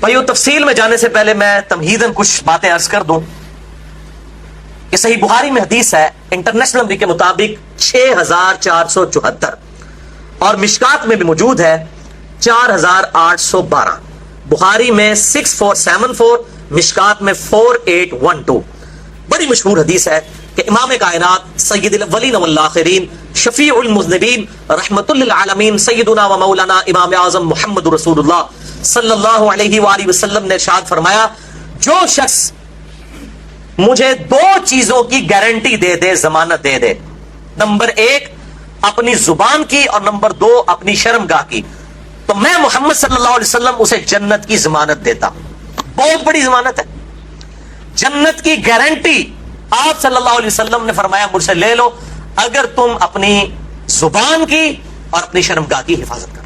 بھائیو تفصیل میں جانے سے پہلے میں تمہیداً کچھ باتیں عرض کر دوں کہ صحیح بخاری میں حدیث ہے انٹرنیشنل نمبر کے مطابق 6474 اور مشکات میں بھی موجود ہے 4812، بخاری میں 6474، مشکات میں 4812۔ بڑی مشہور حدیث ہے کہ امام کائنات سید الاولین والآخرین شفیع المذنبین رحمت للعالمین سیدنا و مولانا امام اعظم محمد رسول اللہ صلی اللہ علیہ وآلہ وسلم نے ارشاد فرمایا، جو شخص مجھے دو چیزوں کی گارنٹی دے دے، ضمانت دے دے، نمبر 1 اپنی زبان کی اور نمبر 2 اپنی شرمگاہ کی، تو میں محمد صلی اللہ علیہ وسلم اسے جنت کی ضمانت دیتا ہوں۔ بہت بڑی ضمانت ہے، جنت کی گارنٹی آپ صلی اللہ علیہ وسلم نے فرمایا مجھ سے لے لو اگر تم اپنی زبان کی اور اپنی شرمگاہ کی حفاظت کرو۔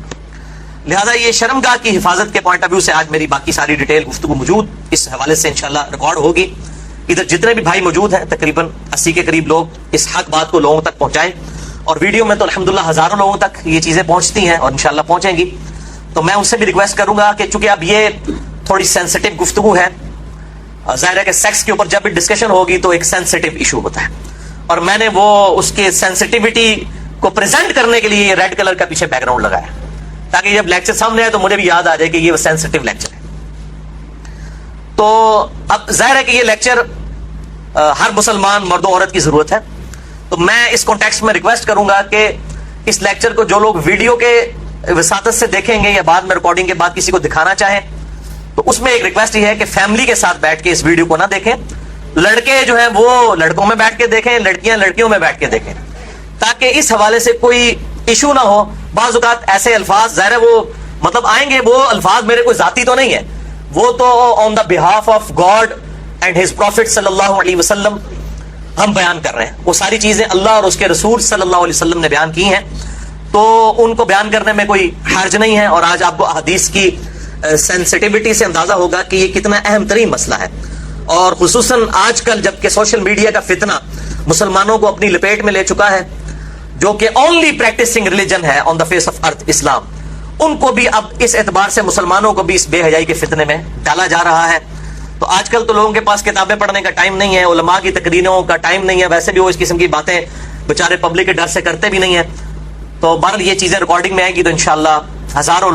لہذا یہ شرمگاہ کی حفاظت کے پوائنٹ آف ویو سے آج میری باقی ساری ڈیٹیل گفتگو موجود اس حوالے سے انشاءاللہ ریکارڈ ہوگی۔ ادھر جتنے بھی بھائی موجود ہیں تقریباً 80 کے قریب لوگ اس حق بات کو لوگوں تک پہنچائیں، اور ویڈیو میں تو الحمدللہ ہزاروں لوگوں تک یہ چیزیں پہنچتی ہیں اور انشاءاللہ پہنچیں گی۔ تو میں ان سے بھی ریکویسٹ کروں گا کہ چونکہ اب یہ تھوڑی سینسٹیو گفتگو ہے، ظاہر ہے کہ سیکس کے اوپر جب بھی ڈسکشن ہوگی تو ایک سینسٹیو ایشو ہوتا ہے، اور میں نے وہ اس کے سینسٹیوٹی کو پریزنٹ کرنے کے لیے یہ ریڈ کلر کا پیچھے بیک گراؤنڈ لگایا تاکہ جب لیکچر سامنے آئے تو مجھے بھی یاد آ جائے کہ یہ سینسٹیو لیکچر ہے۔ تو اب ظاہر ہے کہ یہ لیکچر ہر مسلمان مرد و عورت کی ضرورت ہے، تو میں اس کانٹیکسٹ میں ریکویسٹ کروں گا کہ اس لیکچر کو جو لوگ ویڈیو کے وساطت سے دیکھیں گے یا بعد میں ریکارڈنگ کے بعد کسی کو دکھانا چاہیں تو اس میں ایک ریکویسٹ یہ ہے کہ فیملی کے ساتھ بیٹھ کے اس ویڈیو کو نہ دیکھیں، لڑکے جو ہیں وہ لڑکوں میں بیٹھ کے دیکھیں، لڑکیاں لڑکیوں میں بیٹھ کے دیکھیں، تاکہ اس حوالے سے کوئی ایشو نہ ہو۔ بعض اوقات ایسے الفاظ ظاہر ہے وہ مطلب آئیں گے، وہ الفاظ میرے کوئی ذاتی تو نہیں ہے، وہ تو on the behalf of God and his prophet صلی اللہ علیہ وسلم ہم بیان کر رہے ہیں، وہ ساری چیزیں اللہ اور اس کے رسول صلی اللہ علیہ وسلم نے بیان کی ہیں، تو ان کو بیان کرنے میں کوئی حرج نہیں ہے۔ اور آج آپ کو احادیث کی سینسٹیوٹی سے اندازہ ہوگا کہ یہ کتنا اہم ترین مسئلہ ہے، اور خصوصاً آج کل جب کہ سوشل میڈیا کا فتنہ مسلمانوں کو اپنی لپیٹ میں لے چکا ہے، جو کہ اونلی پریکٹسنگ ریلیجن ہے آن دا فیس آف ارتھ اسلام، ان کو بھی اب اس اعتبار سے مسلمانوں کو بھی اس بے حیائی کے فتنے میں ڈالا جا رہا ہے۔ تو آج کل تو لوگوں کے پاس کتابیں پڑھنے کا ٹائم نہیں ہے، علماء کی تقریروں کا ٹائم نہیں ہے، ویسے بھی وہ اس قسم کی باتیں بیچارے پبلک کے ڈر سے کرتے بھی نہیں ہیں۔ تو بہرحال یہ چیزیں ریکارڈنگ میں آئیں گی تو انشاءاللہ ہزاروں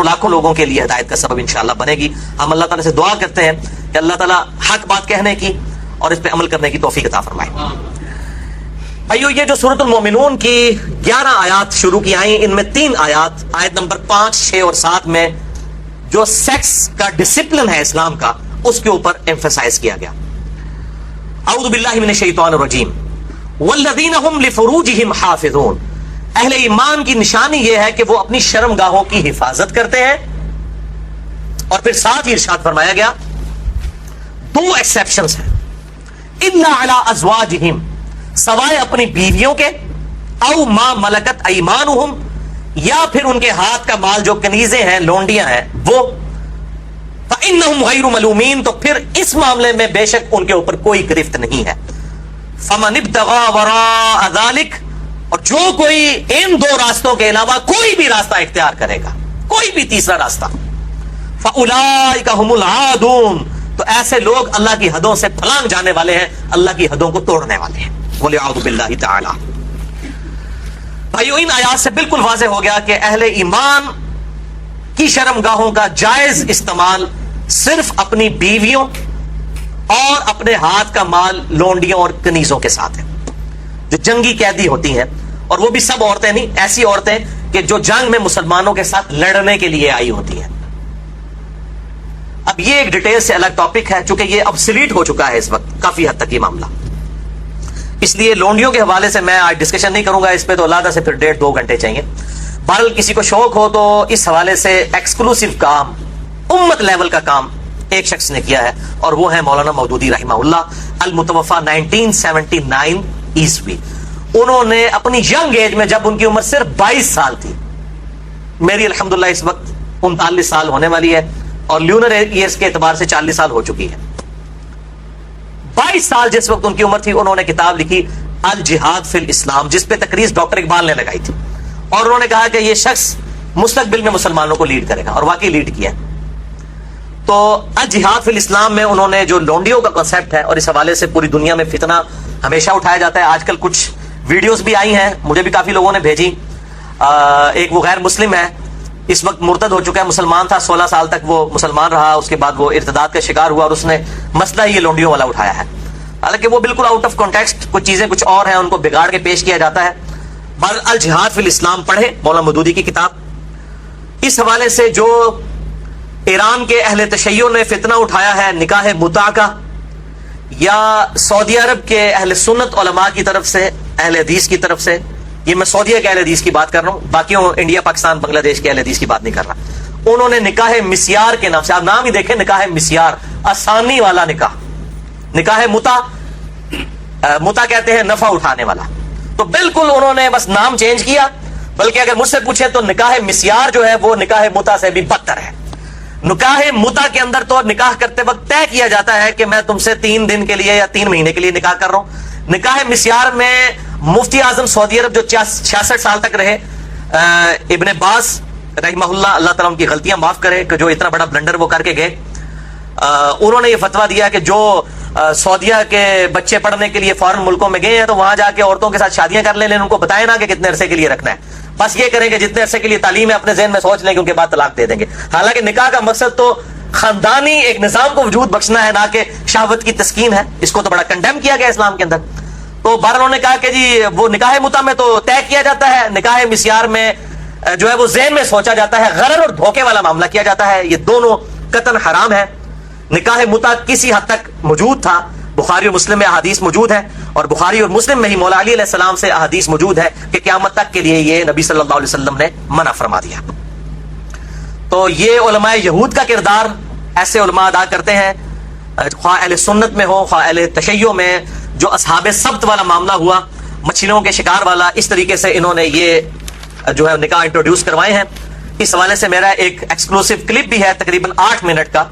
لاکھوں لوگوں کے لیے ہدایت کا سبب انشاءاللہ بنے گی۔ ہم اللہ تعالیٰ سے دعا کرتے ہیں کہ اللہ تعالیٰ حق بات کہنے کی اور اس پہ عمل کرنے کی توفیق عطا فرمائے۔ بھائیو یہ جو سورۃ المومنون کی 11 آیات شروع کی آئیں، ان میں 3 آیات آیت نمبر 5، 6 اور 7 میں جو سیکس کا ڈسپلن ہے اسلام کا اس کے اوپر ایمفسائز کیا گیا۔ اعوذ باللہ من الشیطان الرجیم، والذین هم لفروجہم حافظون، اہل ایمان کی نشانی یہ ہے کہ وہ اپنی شرمگاہوں کی حفاظت کرتے ہیں، اور پھر ساتھ ہی ارشاد فرمایا گیا 2 ایکسیپشنز ہیں، الا علی ازواجہم، سوائے اپنی بیویوں کے، او ما ملکت ایمانہم، یا پھر ان کے ہاتھ کا مال جو کنیزیں ہیں، لونڈیاں ہیں وہ، فإنہم غیر ملومین، تو پھر اس معاملے میں بے شک ان کے اوپر کوئی گرفت نہیں ہے۔ فمن ابتغى وراء ذلك، اور جو کوئی ان 2 راستوں کے علاوہ کوئی بھی راستہ اختیار کرے گا، کوئی بھی تیسرا راستہ، فاولئک هم العادون، تو ایسے لوگ اللہ کی حدوں سے پھلانگ جانے والے ہیں، اللہ کی حدوں کو توڑنے والے ہیں۔ وَلِعَوْذُ بِاللَّهِ تَعَالَى۔ بھائیو ان آیات سے بالکل واضح ہو گیا کہ اہل ایمان کی شرمگاہوں کا جائز استعمال صرف اپنی بیویوں اور اپنے ہاتھ کا مال لونڈیوں اور کنیزوں کے ساتھ ہے، جو جنگی قیدی ہوتی ہیں، اور وہ بھی سب عورتیں نہیں، ایسی عورتیں کہ جو جنگ میں مسلمانوں کے ساتھ لڑنے کے لیے آئی ہوتی ہیں۔ اب یہ ایک ڈیٹیل سے الگ ٹاپک ہے، چونکہ یہ ابسلیٹ ہو چکا ہے اس وقت کافی حد تک یہ معاملہ، اس لیے لونڈیوں کے حوالے سے میں آج ڈسکشن نہیں کروں گا، اس پہ تو علیحدہ سے پھر 1.5-2 گھنٹے چاہیے۔ بہرحال کسی کو شوق ہو تو اس حوالے سے ایکسکلوسیو کام، امت لیول کا کام ایک شخص نے کیا ہے، اور وہ ہے مولانا مودودی رحمہ اللہ، المتوفا 1979 عیسوی۔ انہوں نے اپنی ینگ ایج میں، جب ان کی عمر صرف 22 سال تھی، میری الحمدللہ اس وقت 39 سال ہونے والی ہے، اور لیونر ایئرز کے اعتبار سے 40 سال ہو چکی ہے، 22 سال جس وقت ان کی عمر تھی، انہوں نے کتاب لکھی الجہاد فی الاسلام، جس پہ تقریر ڈاکٹر اقبال نے لگائی تھی، اور انہوں نے کہا کہ یہ شخص مستقبل میں مسلمانوں کو لیڈ کرے گا، اور واقعی لیڈ کیا۔ تو الجہاد فی الاسلام میں انہوں نے جو لونڈیوں کا کنسیپٹ ہے، اور اس حوالے سے پوری دنیا میں فتنہ ہمیشہ اٹھایا جاتا ہے. آج کل کچھ ویڈیوز بھی آئی ہیں، مجھے بھی کافی لوگوں نے بھیجی. ایک وہ غیر مسلم ہے، اس وقت مرتد ہو چکا ہے، مسلمان تھا 16 سال تک وہ مسلمان رہا، اس کے بعد وہ ارتداد کا شکار ہوا اور اس نے مسئلہ یہ لونڈیوں والا اٹھایا ہے. حالانکہ وہ بالکل آؤٹ آف کانٹیکسٹ، کچھ چیزیں کچھ اور ہیں، ان کو بگاڑ کے پیش کیا جاتا ہے. بل الجہاد فی الاسلام پڑھیں، مولانا مودودی کی کتاب. اس حوالے سے جو ایران کے اہل تشیع نے فتنہ اٹھایا ہے نکاح متع کا، یا سعودی عرب کے اہل سنت علماء کی طرف سے، اہل حدیث کی طرف سے، یہ میں سعودیہ کے اہل حدیث کی بات کر رہا ہوں، باقیوں انڈیا پاکستان بنگلہ دیش کے اہل حدیث کی بات نہیں کر رہا. انہوں نے نکاح مسیار کے نام سے، آپ نام ہی دیکھیں، نکاح مسیار، آسانی والا نکاح. نکاح متع، متع کہتے ہیں نفع اٹھانے والا. تو بالکل انہوں نے بس نام چینج کیا، بلکہ اگر مجھ سے پوچھیں تو نکاح مسیار جو ہے وہ نکاح متع سے بھی بدتر ہے. نکاح متع کے اندر تو نکاح کرتے وقت طے کیا جاتا ہے کہ میں تم سے 3 دن کے لیے یا 3 مہینے کے لیے نکاح کر رہا ہوں. نکاح مسیار میں مفتی اعظم سعودی عرب جو 66 سال تک رہے، ابن باز رحمہ اللہ، اللہ تعالیٰ ان کی غلطیاں معاف کرے کہ جو اتنا بڑا بلنڈر وہ کر کے گئے، انہوں نے یہ فتویٰ دیا کہ جو سعودیہ کے بچے پڑھنے کے لیے فارن ملکوں میں گئے ہیں تو وہاں جا کے عورتوں کے ساتھ شادیاں کر لیں، لیکن ان کو بتائیں نا کہ کتنے عرصے کے لیے رکھنا ہے. بس یہ کریں کہ جتنے عرصے کے لیے تعلیم ہے اپنے ذہن میں سوچ لیں کہ ان کے بعد طلاق دے دیں گے. حالانکہ نکاح کا مقصد تو خاندانی ایک نظام کو وجود بخشنا ہے، نہ کہ شہوت کی تسکین ہے. اس کو تو بڑا کنڈیم کیا گیا اسلام کے اندر. تو بہرحال انہوں نے کہا کہ جی وہ نکاح متع میں تو طے کیا جاتا ہے، نکاح مسیار میں جو ہے وہ ذہن میں سوچا جاتا ہے، غرر اور دھوکے والا معاملہ کیا جاتا ہے. یہ دونوں قطعاً حرام ہے. نکاح متع کسی حد تک موجود تھا، بخاری اور مسلم میں احادیث موجود ہے، اور بخاری اور مسلم میں ہی مولا علی علیہ السلام سے احادیث موجود ہے کہ قیامت تک کے لیے یہ نبی صلی اللہ علیہ وسلم نے منع فرما دیا. تو یہ علماء یہود کا کردار ایسے علماء ادا کرتے ہیں، خواہ اہل سنت میں ہو خواہ اہل تشیع میں. جو اصحاب سبت والا معاملہ ہوا، مچھلیوں کے شکار والا، اس طریقے سے انہوں نے یہ جو ہے نکاح انٹروڈیوس کروائے ہیں. اس حوالے سے میرا ایک ایکسکلوسیو کلپ بھی ہے تقریباً 8 منٹ کا،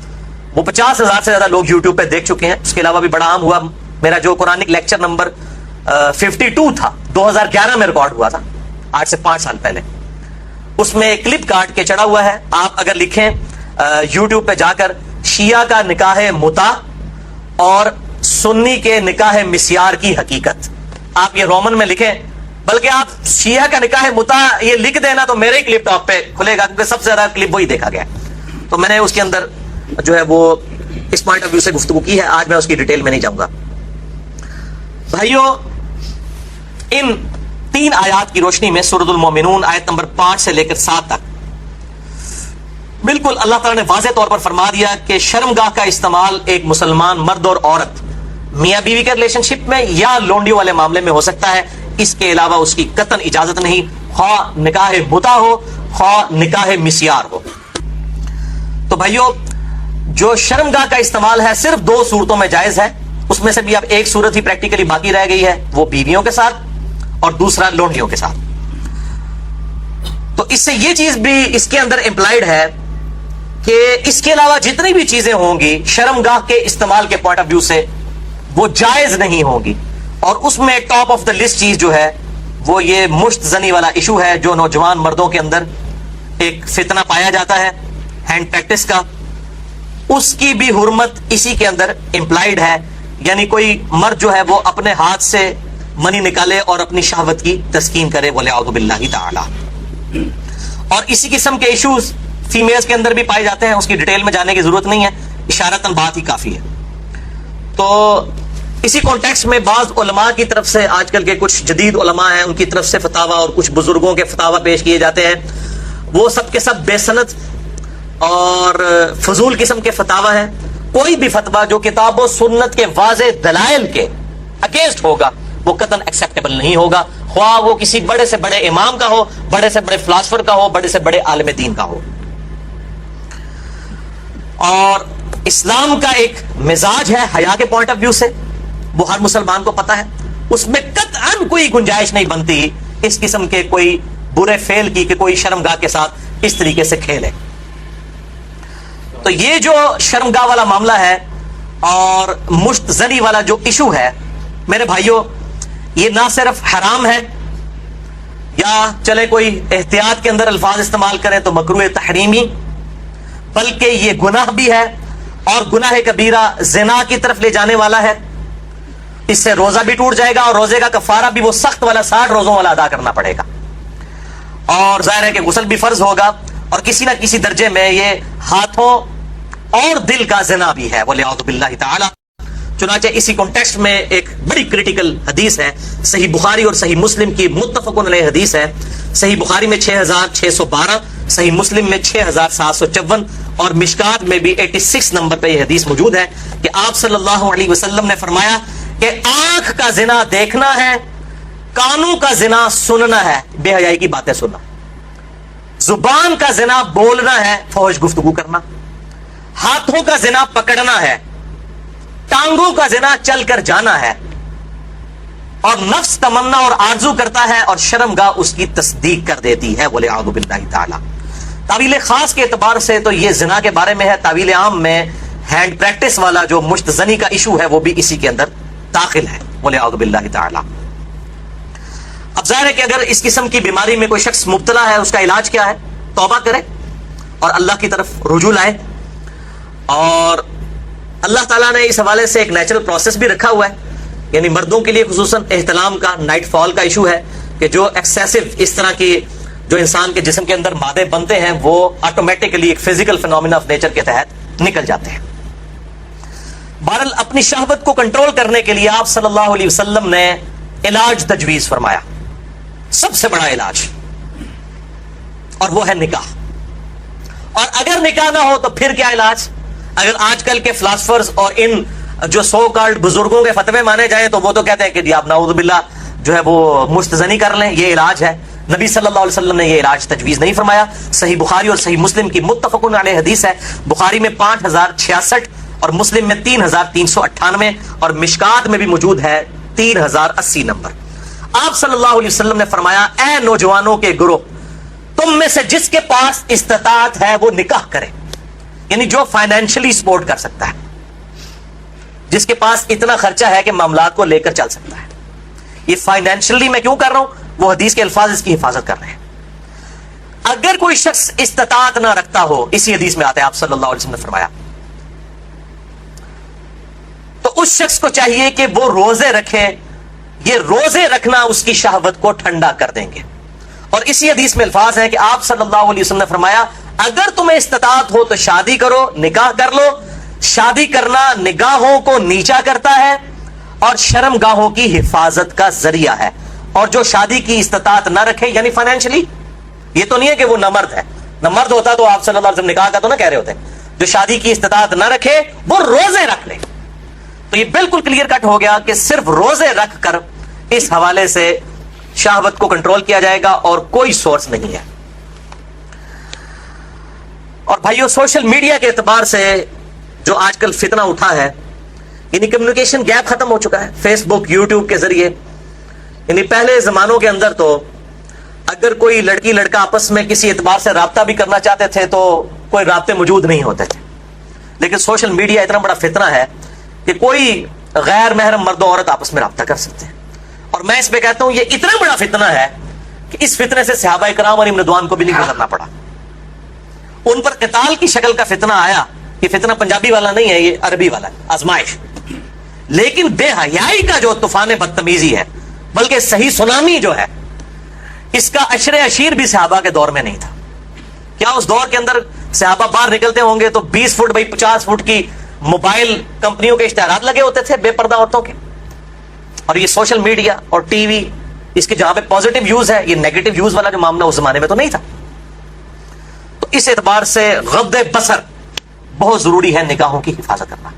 وہ 50,000 سے زیادہ لوگ یوٹیوب پہ دیکھ چکے ہیں. اس کے علاوہ بھی بڑا عام ہوا میرا جو قرآنک لیکچر نمبر 52 تھا، 2011 میں ریکارڈ ہوا تھا، آج سے 5 سال پہلے. اس میں ایک کلپ کاٹ کے چڑھا ہوا ہے. آپ اگر لکھیں یوٹیوب پہ جا کر شیعہ کا نکاح متع اور سنی کے نکاح مسیار کی حقیقت، آپ یہ رومن میں لکھیں، بلکہ آپ شیعہ کا نکاح متع یہ لکھ دینا تو میرے ہی کلپ ٹاپ پہ کھلے گا، کیونکہ سب سے زیادہ کلپ وہی دیکھا گیا. تو میں نے اس کے اندر جو ہے وہ اس پوائنٹ آف ویو سے گفتگو کی ہے. آج میں اس کی ڈیٹیل میں نہیں جاؤں گا. بھائیوں، ان 3 آیات کی روشنی میں سورۃ المومنون آیت نمبر 5 سے لے کر 7 تک بالکل اللہ تعالیٰ نے واضح طور پر فرما دیا کہ شرمگاہ کا استعمال ایک مسلمان مرد اور عورت میاں بیوی کے ریلیشن شپ میں یا لونڈیوں والے معاملے میں ہو سکتا ہے. اس کے علاوہ اس کی قطعاً اجازت نہیں، خواہ نکاح متع ہو خواہ نکاح مسیار ہو. تو بھائیوں، جو شرمگاہ کا استعمال ہے صرف 2 صورتوں میں جائز ہے. اس میں سے بھی اب ایک صورت ہی پریکٹیکلی باقی رہ گئی ہے، وہ بیویوں کے ساتھ، اور دوسرا لونڈیوں کے ساتھ. تو اس سے یہ چیز بھی اس کے اندر امپلائڈ ہے کہ اس کے علاوہ جتنی بھی چیزیں ہوں گی شرمگاہ کے استعمال کے پوائنٹ آف ویو سے وہ جائز نہیں ہوں گی. اور اس میں ٹاپ آف دا لسٹ چیز جو ہے وہ یہ مشت زنی والا ایشو ہے، جو نوجوان مردوں کے اندر ایک فتنہ پایا جاتا ہے ہینڈ پریکٹس کا. اس کی بھی حرمت اسی کے اندر امپلائڈ ہے. یعنی کوئی مرد جو ہے وہ اپنے ہاتھ سے منی نکالے اور اپنی شہوت کی تسکین کرے، وَلِعَوْذُ بِاللَّهِ تَعَالَى. اور اسی قسم کے ایشوز فیمیلز کے اندر بھی پائے جاتے ہیں. اس کی ڈیٹیل میں جانے کی ضرورت نہیں ہے، اشارتاً بات ہی کافی ہے. تو اسی کانٹیکسٹ میں بعض علماء کی طرف سے، آج کل کے کچھ جدید علماء ہیں، ان کی طرف سے فتاویٰ اور کچھ بزرگوں کے فتاویٰ پیش کیے جاتے ہیں. وہ سب کے سب بے سند اور فضول قسم کے فتاویٰ ہیں. کوئی بھی فتویٰ جو کتاب و سنت کے واضح دلائل کے اگینسٹ ہوگا وہ قطعاً ایکسیپٹیبل نہیں ہوگا، خواہ وہ کسی بڑے سے بڑے امام کا ہو، بڑے سے بڑے فلاسفر کا ہو، بڑے سے بڑے عالم دین کا ہو. اور اسلام کا ایک مزاج ہے حیا کے پوائنٹ آف ویو سے، وہ ہر مسلمان کو پتا ہے. اس میں قطعاً کوئی گنجائش نہیں بنتی اس قسم کے کوئی برے فعل کی کہ کوئی شرمگاہ کے ساتھ اس طریقے سے کھیلے. تو یہ جو شرمگاہ والا معاملہ ہے اور مشت زنی والا جو ایشو ہے، میرے بھائیوں، یہ نہ صرف حرام ہے، یا چلے کوئی احتیاط کے اندر الفاظ استعمال کریں تو مکروہ تحریمی، بلکہ یہ گناہ بھی ہے اور گناہ کبیرہ زنا کی طرف لے جانے والا ہے، اس سے روزہ بھی ٹوٹ جائے گا اور روزے کا کفارہ بھی وہ سخت والا 60 روزوں والا ادا کرنا پڑے گا، اور ظاہر ہے کہ غسل بھی فرض ہوگا، اور کسی نہ کسی درجے میں یہ ہاتھوں اور دل کا زنا بھی ہے وَلِعَوْذُ بِاللَّهِ تعالی۔ چنانچہ اسی کانٹیکسٹ میں ایک بڑی کریٹیکل حدیث ہے، صحیح بخاری اور صحیح مسلم کی متفق علیہ حدیث ہے، صحیح بخاری میں 6612، صحیح مسلم میں 6754 اور مشکات میں بھی 86 نمبر پہ یہ حدیث موجود ہے کہ آپ صلی اللہ علیہ وسلم نے فرمایا کہ آنکھ کا زنا دیکھنا ہے، کانوں کا زنا سننا ہے، بے حیائی کی باتیں سننا، زبان کا زنا بولنا ہے، فحش گفتگو کرنا، ہاتھوں کا زنا پکڑنا ہے، ٹانگوں کا زنا چل کر جانا ہے، اور نفس تمنا اور آرزو کرتا ہے اور شرمگاہ اس کی تصدیق کر دیتی ہے وَلِعَوْذُ بِاللَّهِ تعالی۔ تعویل خاص کے اعتبار سے تو یہ زنا کے بارے میں ہے، تعویل عام میں ہینڈ پریکٹس والا جو مشت زنی کا ایشو ہے وہ بھی اسی کے اندر داخل ہے وَلِعَوْذُ بِاللَّهِ تعالی۔ اب ظاہر ہے کہ اگر اس قسم کی بیماری میں کوئی شخص مبتلا ہے، اس کا علاج کیا ہے؟ توبہ کرے اور اللہ کی طرف رجوع لائے، اور اللہ تعالیٰ نے اس حوالے سے ایک نیچرل پروسیس بھی رکھا ہوا ہے، یعنی مردوں کے لیے خصوصاً احتلام کا، نائٹ فال کا ایشو ہے کہ جو ایکسیسو اس طرح کی جو انسان کے جسم کے اندر مادے بنتے ہیں وہ آٹومیٹکلی ایک فزیکل فینومینا آف نیچر کے تحت نکل جاتے ہیں۔ بہرحال اپنی شہوت کو کنٹرول کرنے کے لیے آپ صلی اللہ علیہ وسلم نے علاج تجویز فرمایا، سب سے بڑا علاج، اور وہ ہے نکاح۔ اور اگر نکاح نہ ہو تو پھر کیا علاج؟ اگر آج کل کے فلاسفرز اور ان جو سو کالڈ بزرگوں کے فتوے مانے جائیں تو وہ تو کہتے ہیں کہ جی آپ نعوذ باللہ جو ہے وہ مستزنی کر لیں، یہ علاج ہے۔ نبی صلی اللہ علیہ وسلم نے یہ علاج تجویز نہیں فرمایا۔ صحیح بخاری اور صحیح مسلم کی متفق علیہ حدیث ہے، بخاری میں 5066 اور مسلم میں 3398 اور مشکات میں بھی موجود ہے 3080 نمبر۔ آپ صلی اللہ علیہ وسلم نے فرمایا، اے نوجوانوں کے گروہ، تم میں سے جس کے پاس استطاعت ہے وہ نکاح کرے، یعنی جو فائنینشلی سپورٹ کر سکتا ہے، جس کے پاس اتنا خرچہ ہے کہ معاملات کو لے کر چل سکتا ہے۔ یہ فائنینشلی میں کیوں کر رہا ہوں؟ وہ حدیث کے الفاظ اس کی حفاظت کر رہے ہیں۔ اگر کوئی شخص استطاعت نہ رکھتا ہو، اسی حدیث میں آتا ہے آپ صلی اللہ علیہ وسلم نے فرمایا، تو اس شخص کو چاہیے کہ وہ روزے رکھے، یہ روزے رکھنا اس کی شہوت کو ٹھنڈا کر دیں گے۔ اور اسی حدیث میں الفاظ ہیں کہ آپ صلی اللہ علیہ وسلم نے فرمایا، اگر تمہیں استطاعت ہو تو شادی کرو، نکاح کر لو۔ شادی کرنا نگاہوں کو نیچا کرتا ہے اور شرم گاہوں کی حفاظت کا ذریعہ ہے، اور جو شادی کی استطاعت نہ رکھے یعنی فائنینشلی، یہ تو نہیں ہے کہ وہ نہ مرد ہے، نہ مرد ہوتا تو آپ صلی اللہ علیہ وسلم نکاح کا تو نہ کہہ رہے ہوتے، جو شادی کی استطاعت نہ رکھے وہ روزے رکھ لے۔ تو یہ بالکل کلیئر کٹ ہو گیا کہ صرف روزے رکھ کر اس حوالے سے شہوت کو کنٹرول کیا جائے گا اور کوئی سورس نہیں ہے۔ اور بھائیو، سوشل میڈیا کے اعتبار سے جو آج کل فتنہ اٹھا ہے، یعنی کمیونیکیشن گیپ ختم ہو چکا ہے فیس بک، یوٹیوب کے ذریعے۔ یعنی پہلے زمانوں کے اندر تو اگر کوئی لڑکی لڑکا آپس میں کسی اعتبار سے رابطہ بھی کرنا چاہتے تھے تو کوئی رابطے موجود نہیں ہوتے تھے، لیکن سوشل میڈیا اتنا بڑا فتنہ ہے کہ کوئی غیر محرم مرد و عورت آپس میں رابطہ کر سکتے ہیں۔ اور میں اس پہ کہتا ہوں یہ اتنا بڑا فتنہ ہے کہ اس فتنے سے صحابہ کرام علیہم رضوان کو بھی نہیں گزرنا پڑا، ان پر قتال کی شکل کا فتنہ آیا۔ یہ فتنہ پنجابی والا نہیں ہے، یہ عربی والا ہے، آزمائش۔ لیکن بے حیائی کا جو طوفان بدتمیزی ہے، بلکہ صحیح سونامی جو ہے، اس کا عشر عشیر بھی صحابہ کے دور میں نہیں تھا۔ کیا اس دور کے اندر صحابہ باہر نکلتے ہوں گے تو 20 فٹ بائی 50 فٹ کی موبائل کمپنیوں کے اشتہارات لگے ہوتے تھے بے پردہ عورتوں کے؟ اور یہ سوشل میڈیا اور ٹی وی، اس کے جہاں پہ پازیٹیو یوز ہے، یہ نیگیٹو یوز والا جو معاملہ اس زمانے میں تو نہیں تھا۔ تو اس اعتبار سے غض بصر بہت ضروری ہے، نگاہوں کی حفاظت کرنا۔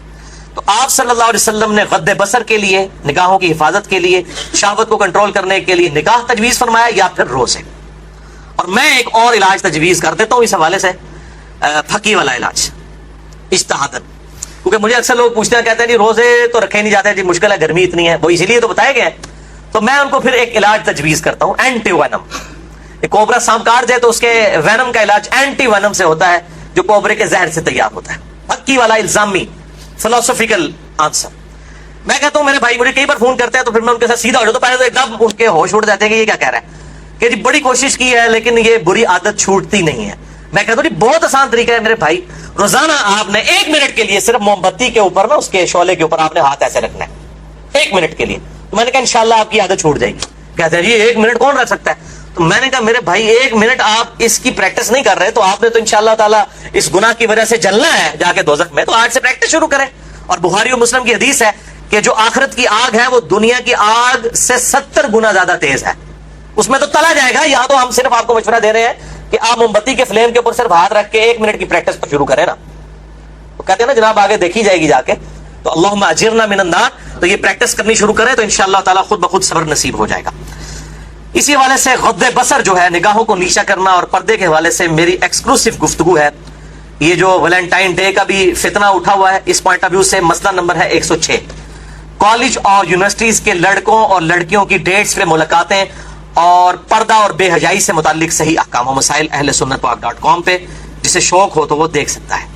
تو آپ صلی اللہ علیہ وسلم نے غض بصر کے لیے، نگاہوں کی حفاظت کے لیے، شہوت کو کنٹرول کرنے کے لیے نکاح تجویز فرمایا یا پھر روزے۔ اور میں ایک اور علاج تجویز کر دیتا ہوں اس حوالے سے، پھکی والا علاج، اجتہادن۔ کیونکہ مجھے اکثر لوگ پوچھتے ہیں، کہتے ہیں جی روزے تو رکھے نہیں جاتے، جی مشکل ہے، گرمی اتنی ہے، وہ اسی لیے تو بتائے گئے ہیں۔ تو میں ان کو پھر ایک علاج تجویز کرتا ہوں، اینٹی وینم۔ کوبرا سانپ کاٹ جائے تو اس کے وینم کا علاج اینٹی وینم سے ہوتا ہے، جو کوبرے کے زہر سے تیار ہوتا ہے۔ پکی والا الزامی فلسفیکل آنسر۔ میں کہتا ہوں میرے بھائی مجھے کئی بار فون کرتے ہیں تو پھر میں ان کے ساتھ سیدھا ہو جاتا ہوں، پہلے تو ایک دم ان کے ہوش اڑ جاتے ہیں کہ یہ کیا کہہ رہا ہے، کہ جی بڑی کوشش کی ہے لیکن یہ بری عادت چھوٹتی نہیں ہے۔ میں کہتا ہوں بہت آسان طریقہ ہے میرے بھائی. روزانہ آپ نے 1 منٹ کے لیے صرف موم بتی کے اوپر نا، اس کے شعلے کے اوپر آپ نے ہاتھ ایسے رکھنا ہے 1 منٹ کے لیے. تو میں نے کہا انشاءاللہ آپ کی عادت چھوٹ جائے گی. کہتے ہیں جی 1 منٹ کون رکھ سکتا ہے؟ تو میں نے کہا میرے بھائی 1 منٹ آپ اس کی پریکٹس نہیں کر رہے تو آپ نے تو انشاءاللہ تعالیٰ اس گناہ کی وجہ سے جلنا ہے جا کے دوزخ میں. تو آج سے پریکٹس شروع کریں. اور بخاری و مسلم کی حدیث ہے کہ جو آخرت کی آگ ہے وہ دنیا کی آگ سے 70 گنا زیادہ تیز ہے. اس میں تو تلا جائے گا. یہاں تو ہم صرف آپ کو مشورہ دے رہے ہیں کہ آپ موم بتی کے فلیم کے اوپر صرف ہاتھ رکھ کے 1 منٹ کی پریکٹس پر شروع کریں نا. تو کہتے ہیں نا جناب آگے دیکھی جائے گی جا کے. تو اللہم اجرنا من النار. تو یہ پریکٹس کرنی شروع کریں تو انشاءاللہ تعالیٰ خود بخود صبر نصیب ہو جائے گا. اسی حوالے سے غض بصر جو ہے، نگاہوں کو نیچا کرنا، اور پردے کے حوالے سے میری ایکسکلوسیو گفتگو ہے. یہ جو ویلنٹائن ڈے کا بھی فتنہ اٹھا ہوا ہے، اس پوائنٹ آف ویو سے مسئلہ نمبر ہے 106. کالج اور یونیورسٹیز کے لڑکوں اور لڑکیوں کی ڈیٹس پہ ملاقاتیں اور پردہ اور بے حیائی سے متعلق صحیح احکام و مسائل اہل سنت پاک .com پہ، جسے شوق ہو تو وہ دیکھ سکتا ہے.